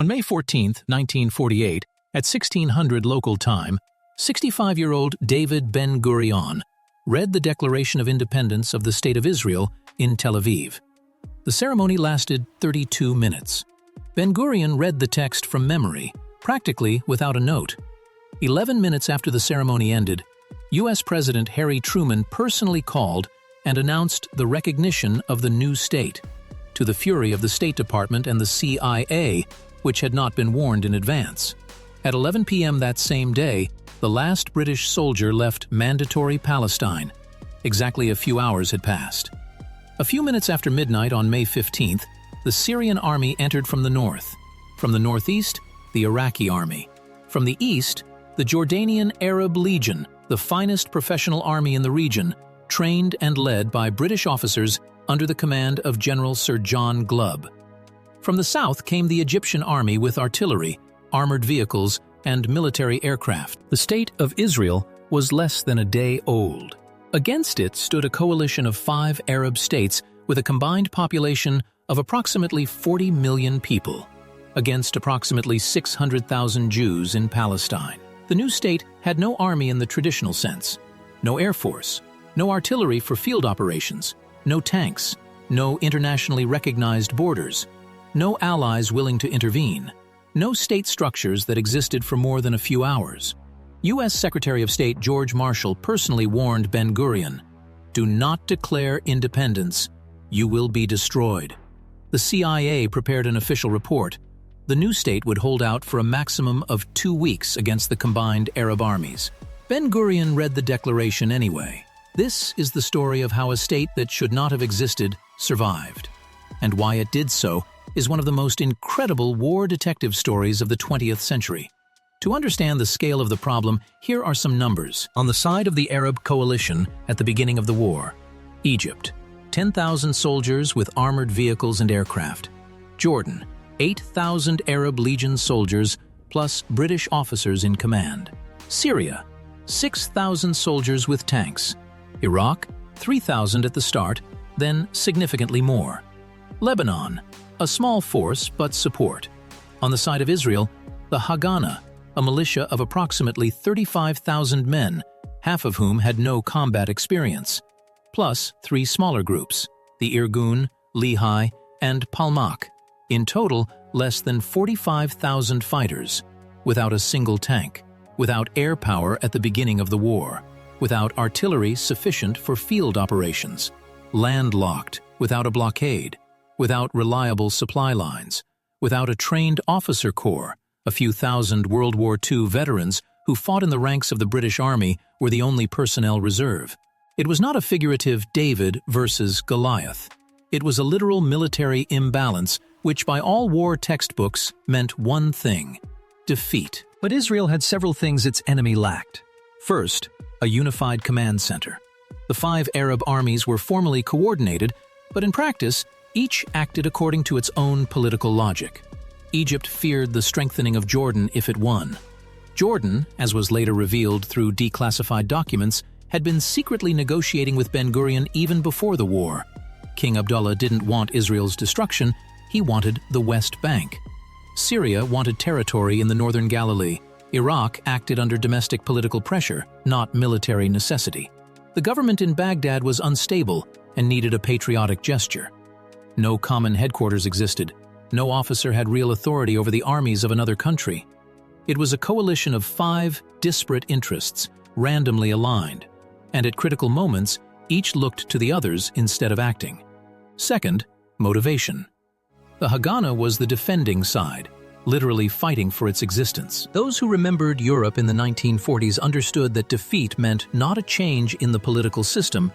On May 14, 1948, at 1600 local time, 65-year-old David Ben-Gurion read the Declaration of Independence of the State of Israel in Tel Aviv. The ceremony lasted 32 minutes. Ben-Gurion read the text from memory, practically without a note. 11 minutes after the ceremony ended, U.S. President Harry Truman personally called and announced the recognition of the new state, to the fury of the State Department and the CIA, which had not been warned in advance. At 11 p.m. that same day, the last British soldier left Mandatory Palestine. Exactly a few hours had passed. A few minutes after midnight on May 15th, the Syrian army entered from the north. From the northeast, the Iraqi army. From the east, the Jordanian Arab Legion, the finest professional army in the region, trained and led by British officers under the command of General Sir John Glubb. From the south came the Egyptian army with artillery, armored vehicles, and military aircraft. The State of Israel was less than a day old. Against it stood a coalition of 5 Arab states with a combined population of approximately 40 million people, against approximately 600,000 Jews in Palestine. The new state had no army in the traditional sense, no air force, no artillery for field operations, no tanks, no internationally recognized borders, no allies willing to intervene, no state structures that existed for more than a few hours. U.S. Secretary of State George Marshall personally warned Ben-Gurion, "Do not declare independence. You will be destroyed." The CIA prepared an official report. The new state would hold out for a maximum of 2 weeks against the combined Arab armies. Ben-Gurion read the declaration anyway. This is the story of how a state that should not have existed survived. And why it did so is one of the most incredible war detective stories of the 20th century. To understand the scale of the problem, here are some numbers. On the side of the Arab coalition at the beginning of the war: Egypt, 10,000 soldiers with armored vehicles and aircraft. Jordan, 8,000 Arab Legion soldiers plus British officers in command. Syria, 6,000 soldiers with tanks. Iraq, 3,000 at the start, then significantly more. Lebanon, a small force but support. On the side of Israel, the Haganah, a militia of approximately 35,000 men, half of whom had no combat experience, plus 3 smaller groups, the Irgun, Lehi, and Palmach. In total, less than 45,000 fighters, without a single tank, without air power at the beginning of the war, without artillery sufficient for field operations, landlocked, without a blockade, without reliable supply lines, without a trained officer corps. A few thousand World War II veterans who fought in the ranks of the British Army were the only personnel reserve. It was not a figurative David versus Goliath. It was a literal military imbalance, which by all war textbooks meant one thing: defeat. But Israel had several things its enemy lacked. First, a unified command center. The 5 Arab armies were formally coordinated, but in practice, each acted according to its own political logic. Egypt feared the strengthening of Jordan if it won. Jordan, as was later revealed through declassified documents, had been secretly negotiating with Ben-Gurion even before the war. King Abdullah didn't want Israel's destruction, he wanted the West Bank. Syria wanted territory in the northern Galilee. Iraq acted under domestic political pressure, not military necessity. The government in Baghdad was unstable and needed a patriotic gesture. No common headquarters existed. No officer had real authority over the armies of another country. It was a coalition of 5 disparate interests, randomly aligned, and at critical moments, each looked to the others instead of acting. Second, motivation. The Haganah was the defending side, literally fighting for its existence. Those who remembered Europe in the 1940s understood that defeat meant not a change in the political system,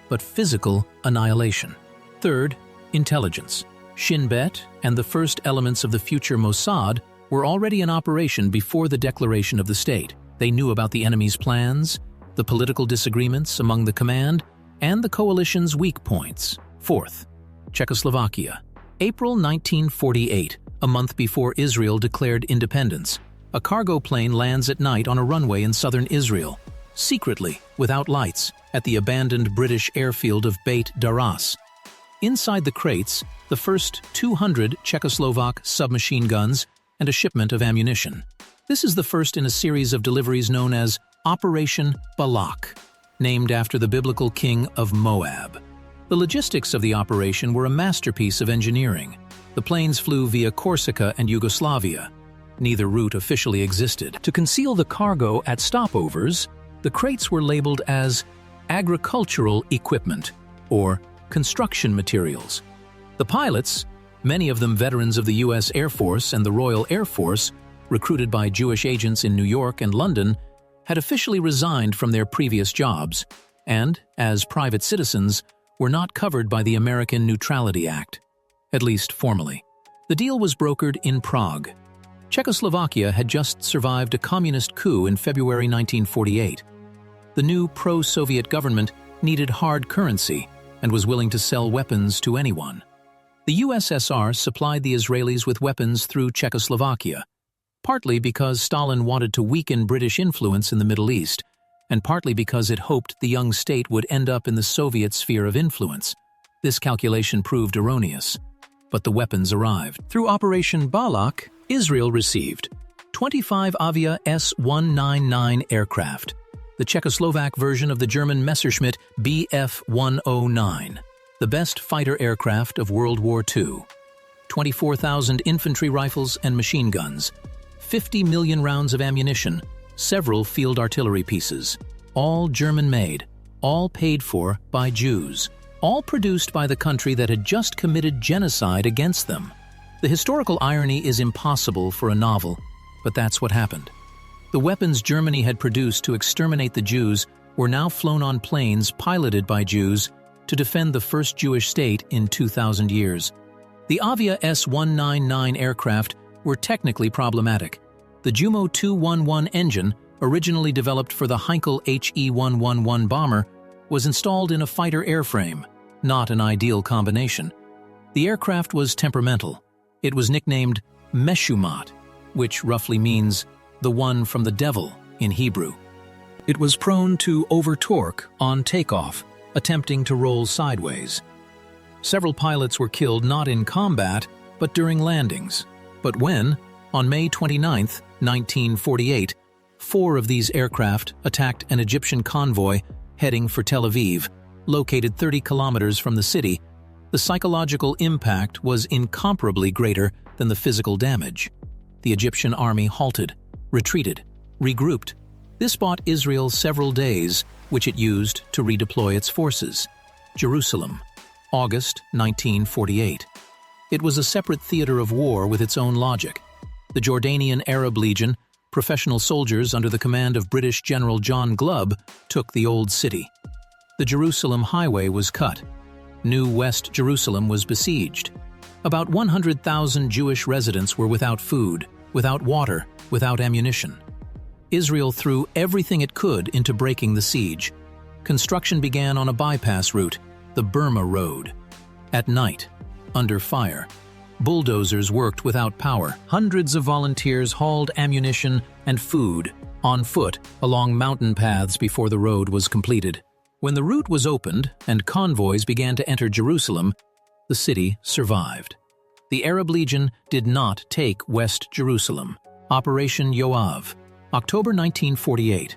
but physical annihilation. Third, intelligence. Shin Bet and the first elements of the future Mossad were already in operation before the declaration of the state. They knew about the enemy's plans, the political disagreements among the command, and the coalition's weak points. Fourth, Czechoslovakia. April 1948, a month before Israel declared independence, a cargo plane lands at night on a runway in southern Israel, secretly, without lights, at the abandoned British airfield of Beit Daras. Inside the crates, the first 200 Czechoslovak submachine guns and a shipment of ammunition. This is the first in a series of deliveries known as Operation Balak, named after the biblical king of Moab. The logistics of the operation were a masterpiece of engineering. The planes flew via Corsica and Yugoslavia. Neither route officially existed. To conceal the cargo at stopovers, the crates were labeled as agricultural equipment or construction materials. The pilots, many of them veterans of the U.S. Air Force and the Royal Air Force, recruited by Jewish agents in New York and London, had officially resigned from their previous jobs and, as private citizens, were not covered by the American Neutrality Act, at least formally. The deal was brokered in Prague. Czechoslovakia had just survived a communist coup in February 1948. The new pro-Soviet government needed hard currency and was willing to sell weapons to anyone. The USSR supplied the Israelis with weapons through Czechoslovakia, partly because Stalin wanted to weaken British influence in the Middle East, and partly because it hoped the young state would end up in the Soviet sphere of influence. This calculation proved erroneous, but the weapons arrived. Through Operation Balak, Israel received 25 Avia S-199 aircraft, the Czechoslovak version of the German Messerschmitt Bf-109, the best fighter aircraft of World War II, 24,000 infantry rifles and machine guns, 50 million rounds of ammunition, several field artillery pieces, all German-made, all paid for by Jews, all produced by the country that had just committed genocide against them. The historical irony is impossible for a novel, but that's what happened. The weapons Germany had produced to exterminate the Jews were now flown on planes piloted by Jews to defend the first Jewish state in 2,000 years. The Avia S-199 aircraft were technically problematic. The Jumo 211 engine, originally developed for the Heinkel HE-111 bomber, was installed in a fighter airframe, not an ideal combination. The aircraft was temperamental. It was nicknamed Meshumat, which roughly means the one from the devil in Hebrew. It was prone to over-torque on takeoff, attempting to roll sideways. Several pilots were killed not in combat, but during landings. But when, on May 29, 1948, 4 of these aircraft attacked an Egyptian convoy heading for Tel Aviv, located 30 kilometers from the city, the psychological impact was incomparably greater than the physical damage. The Egyptian army halted, retreated, regrouped. This bought Israel several days, which it used to redeploy its forces. Jerusalem, August 1948. It was a separate theater of war with its own logic. The Jordanian Arab Legion, professional soldiers under the command of British General John Glubb, took the old city. The Jerusalem highway was cut. New West Jerusalem was besieged. About 100,000 Jewish residents were without food, without water, without ammunition. Israel threw everything it could into breaking the siege. Construction began on a bypass route, the Burma Road. At night, under fire, bulldozers worked without power. Hundreds of volunteers hauled ammunition and food on foot along mountain paths before the road was completed. When the route was opened and convoys began to enter Jerusalem, the city survived. The Arab Legion did not take West Jerusalem. Operation Yoav, October 1948.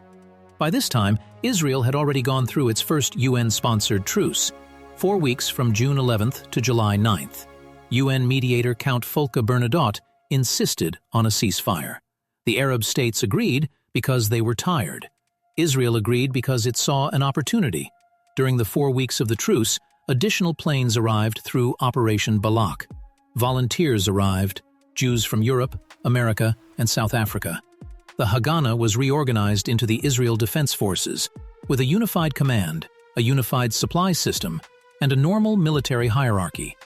By this time, Israel had already gone through its first UN-sponsored truce, 4 weeks from June 11th to July 9th. UN mediator Count Folke Bernadotte insisted on a ceasefire. The Arab states agreed because they were tired. Israel agreed because it saw an opportunity. During the 4 weeks of the truce, additional planes arrived through Operation Balak. Volunteers arrived, Jews from Europe, America, and South Africa. The Haganah was reorganized into the Israel Defense Forces, with a unified command, a unified supply system, and a normal military hierarchy.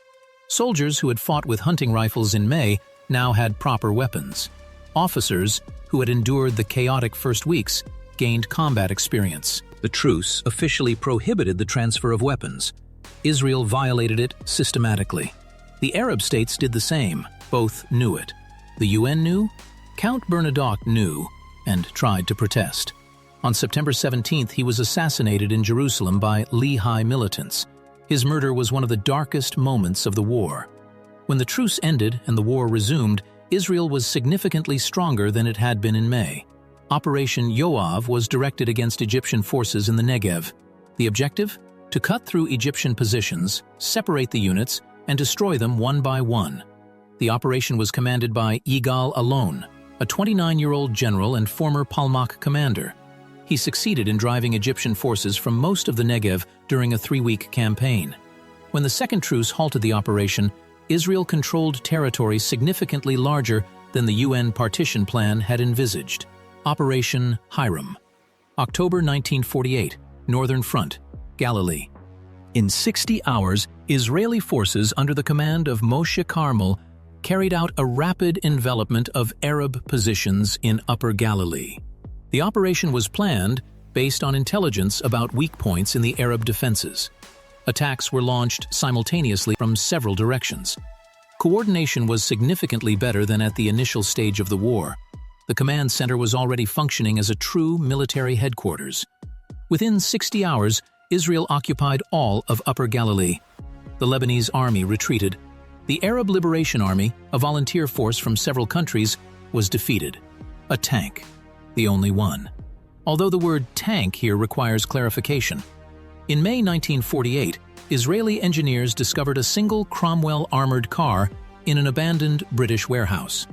Soldiers who had fought with hunting rifles in May now had proper weapons. Officers, who had endured the chaotic first weeks, gained combat experience. The truce officially prohibited the transfer of weapons. Israel violated it systematically. The Arab states did the same. Both knew it. The UN knew, Count Bernadotte knew, and tried to protest. On September 17th, he was assassinated in Jerusalem by Lehi militants. His murder was one of the darkest moments of the war. When the truce ended and the war resumed, Israel was significantly stronger than it had been in May. Operation Yoav was directed against Egyptian forces in the Negev. The objective? To cut through Egyptian positions, separate the units, and destroy them one by one. The operation was commanded by Yigal Allon, a 29-year-old general and former Palmach commander. He succeeded in driving Egyptian forces from most of the Negev during a 3-week campaign. When the second truce halted the operation, Israel controlled territory significantly larger than the UN partition plan had envisaged. Operation Hiram. October 1948, Northern Front, Galilee. In 60 hours, Israeli forces under the command of Moshe Carmel carried out a rapid envelopment of Arab positions in Upper Galilee. The operation was planned based on intelligence about weak points in the Arab defenses. Attacks were launched simultaneously from several directions. Coordination was significantly better than at the initial stage of the war. The command center was already functioning as a true military headquarters. Within 60 hours, Israel occupied all of Upper Galilee. The Lebanese army retreated. The Arab Liberation Army, a volunteer force from several countries, was defeated. A tank. The only one. Although the word tank here requires clarification. In May 1948, Israeli engineers discovered a single Cromwell armored car in an abandoned British warehouse.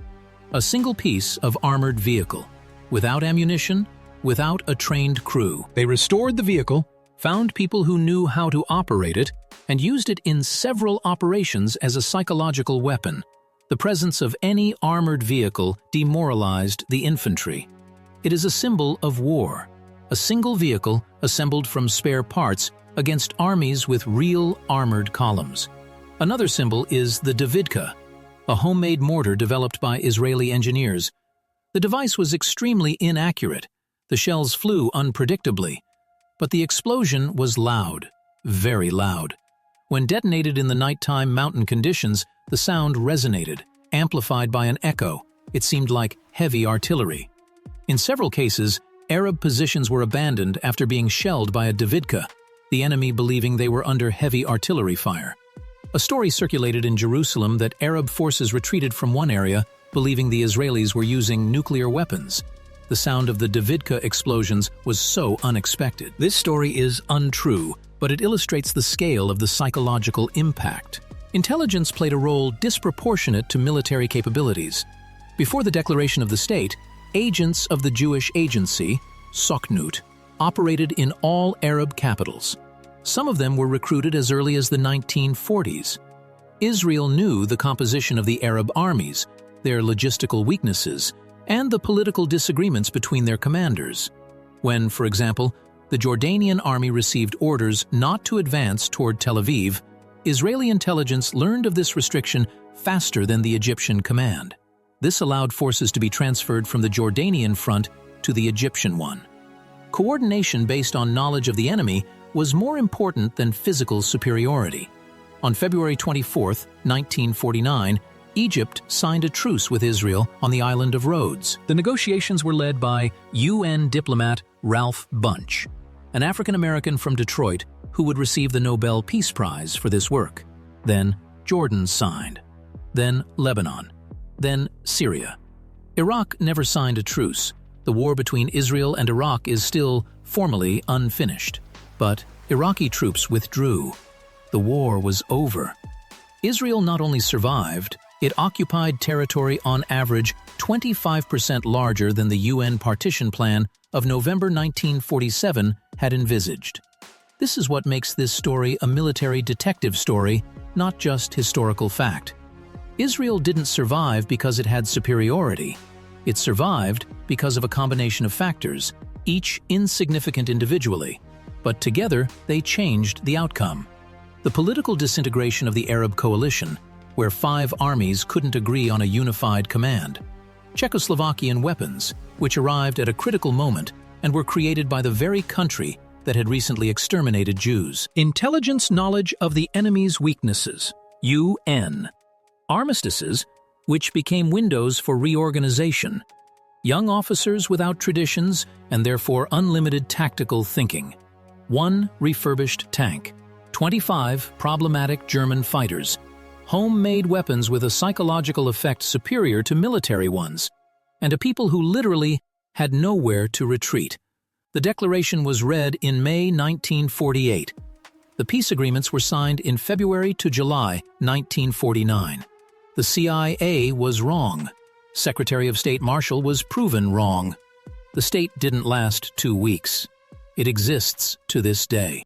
A single piece of armored vehicle, without ammunition, without a trained crew. They restored the vehicle, found people who knew how to operate it, and used it in several operations as a psychological weapon. The presence of any armored vehicle demoralized the infantry. It is a symbol of war, a single vehicle assembled from spare parts against armies with real armored columns. Another symbol is the Davidka, a homemade mortar developed by Israeli engineers. The device was extremely inaccurate. The shells flew unpredictably, but the explosion was loud, very loud. When detonated in the nighttime mountain conditions, the sound resonated, amplified by an echo. It seemed like heavy artillery. In several cases, Arab positions were abandoned after being shelled by a Davidka, the enemy believing they were under heavy artillery fire. A story circulated in Jerusalem that Arab forces retreated from one area, believing the Israelis were using nuclear weapons. The sound of the Davidka explosions was so unexpected. This story is untrue, but it illustrates the scale of the psychological impact. Intelligence played a role disproportionate to military capabilities. Before the declaration of the state, agents of the Jewish agency, Sokhnut, operated in all Arab capitals. Some of them were recruited as early as the 1940s. Israel knew the composition of the Arab armies, their logistical weaknesses, and the political disagreements between their commanders. When, for example, the Jordanian army received orders not to advance toward Tel Aviv, Israeli intelligence learned of this restriction faster than the Egyptian command. This allowed forces to be transferred from the Jordanian front to the Egyptian one. Coordination based on knowledge of the enemy was more important than physical superiority. On February 24, 1949, Egypt signed a truce with Israel on the island of Rhodes. The negotiations were led by UN diplomat Ralph Bunche, an African-American from Detroit who would receive the Nobel Peace Prize for this work. Then Jordan signed. Then Lebanon. Then Syria. Iraq never signed a truce. The war between Israel and Iraq is still formally unfinished. But Iraqi troops withdrew. The war was over. Israel not only survived, it occupied territory on average 25% larger than the UN partition plan of November 1947 had envisaged. This is what makes this story a military detective story, not just historical fact. Israel didn't survive because it had superiority. It survived because of a combination of factors, each insignificant individually, but together they changed the outcome. The political disintegration of the Arab coalition, where 5 armies couldn't agree on a unified command. Czechoslovakian weapons, which arrived at a critical moment and were created by the very country that had recently exterminated Jews. Intelligence knowledge of the enemy's weaknesses, UN. Armistices, which became windows for reorganization. Young officers without traditions and therefore unlimited tactical thinking. 1 refurbished tank. 25 problematic German fighters. homemade weapons with a psychological effect superior to military ones, and a people who literally had nowhere to retreat. The declaration was read in May 1948. The peace agreements were signed in February to July 1949. The CIA was wrong. Secretary of State Marshall was proven wrong. The state didn't last 2 weeks. It exists to this day.